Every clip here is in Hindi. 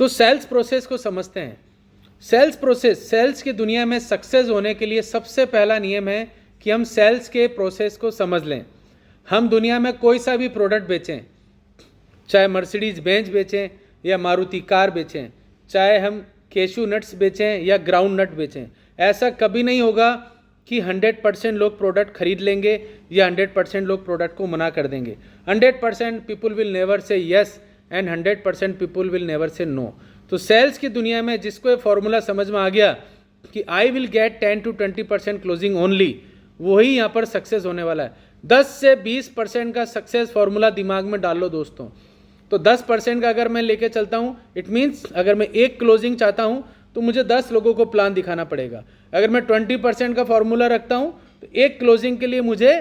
तो सेल्स प्रोसेस को समझते हैं। सेल्स प्रोसेस, सेल्स की दुनिया में सक्सेस होने के लिए सबसे पहला नियम है कि हम सेल्स के प्रोसेस को समझ लें। हम दुनिया में कोई सा भी प्रोडक्ट बेचें, चाहे मर्सिडीज बेंज बेचें या मारुति कार बेचें, चाहे हम केशू नट्स बेचें या ग्राउंड नट बेचें, ऐसा कभी नहीं होगा कि 100% लोग प्रोडक्ट खरीद लेंगे या 100% लोग प्रोडक्ट को मना कर देंगे। 100% people will never say yes and 100% people will never say no. तो सेल्स की दुनिया में जिसको ये फॉर्मूला समझ में आ गया कि आई will get 10 to 20% closing only, वही यहाँ पर सक्सेस होने वाला है। 10 से 20% का सक्सेस फॉर्मूला दिमाग में डाल लो दोस्तों। तो 10% का अगर मैं लेके चलता हूँ, इट मीन्स अगर मैं एक क्लोजिंग चाहता हूँ तो मुझे 10 लोगों को प्लान दिखाना पड़ेगा। अगर मैं 20% का फॉर्मूला रखता हूँ तो एक क्लोजिंग के लिए मुझे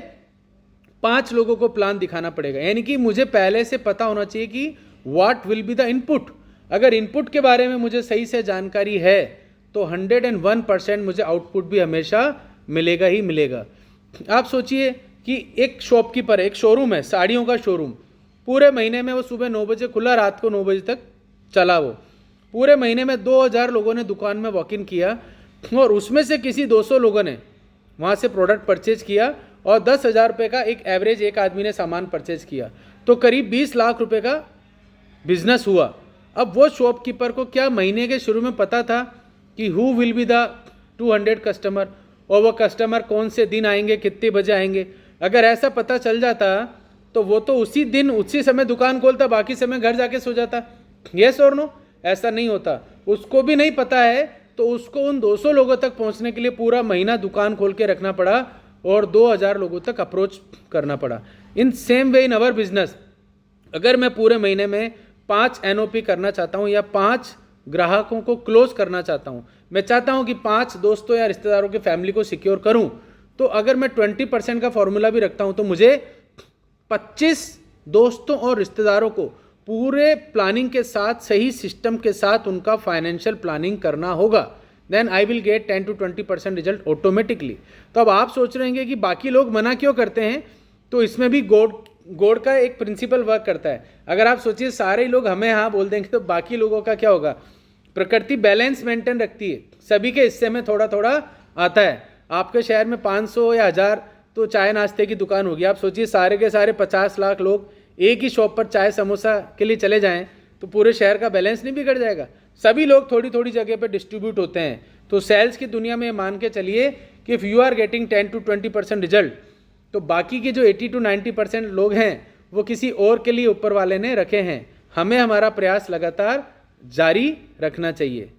5 लोगों को प्लान दिखाना पड़ेगा। यानी कि मुझे पहले से पता होना चाहिए कि what will be the input. अगर इनपुट के बारे में मुझे सही से जानकारी है तो 101% मुझे आउटपुट भी हमेशा मिलेगा ही मिलेगा। आप सोचिए कि एक शॉपकीपर है, एक शोरूम है, साड़ियों का शोरूम, पूरे महीने में वो सुबह 9 बजे खुला, रात को 9 बजे तक चला। वो पूरे महीने में 2000 लोगों ने दुकान में वॉक इन किया और उसमें से किसी 200 लोगों ने वहाँ से प्रोडक्ट परचेज किया और 10,000 रुपये का एक एवरेज एक आदमी ने सामान परचेज किया, तो करीब 20 लाख रुपए का बिजनेस हुआ। अब वो शॉपकीपर को क्या महीने के शुरू में पता था कि who will be the 200 customer और वो कस्टमर कौन से दिन आएंगे, कितने बजे आएंगे? अगर ऐसा पता चल जाता तो वो तो उसी दिन उसी समय दुकान खोलता, बाकी समय घर जाके सो जाता। यस और नो? ऐसा नहीं होता। उसको भी नहीं पता है तो उसको उन 200 लोगों तक पहुंचने के लिए पूरा महीना दुकान खोल के रखना पड़ा और 2000 लोगों तक अप्रोच करना पड़ा। In same way in our business, अगर मैं पूरे महीने में 5 NOP करना चाहता हूँ या 5 ग्राहकों को क्लोज करना चाहता हूँ, मैं चाहता हूँ कि 5 दोस्तों या रिश्तेदारों की फैमिली को सिक्योर करूँ, तो अगर मैं 20% का फॉर्मूला भी रखता हूँ तो मुझे 25 दोस्तों और रिश्तेदारों को पूरे प्लानिंग के साथ, सही सिस्टम के साथ उनका फाइनेंशियल प्लानिंग करना होगा। Then I will get 10 to 20% result automatically. तो अब आप सोच रहे हैं कि बाकी लोग मना क्यों करते हैं, तो इसमें भी गॉड का एक प्रिंसिपल वर्क करता है। अगर आप सोचिए सारे लोग हमें हाँ बोल देंगे तो बाकी लोगों का क्या होगा? प्रकृति बैलेंस मेंटेन रखती है, सभी के हिस्से में थोड़ा थोड़ा आता है। आपके शहर में 500 या 1000 तो चाय नाश्ते की दुकान होगी। आप सोचिए सारे के सारे 50 लाख लोग एक ही शॉप पर चाय समोसा के लिए चले जाएं तो पूरे शहर का बैलेंस नहीं बिगड़ जाएगा? सभी लोग थोड़ी थोड़ी जगह पर डिस्ट्रीब्यूट होते हैं। तो सेल्स की दुनिया में मान के चलिए कि if you are getting 10 to 20% result, तो बाकी के जो 80 to 90% लोग हैं वो किसी और के लिए ऊपर वाले ने रखे हैं। हमें हमारा प्रयास लगातार जारी रखना चाहिए।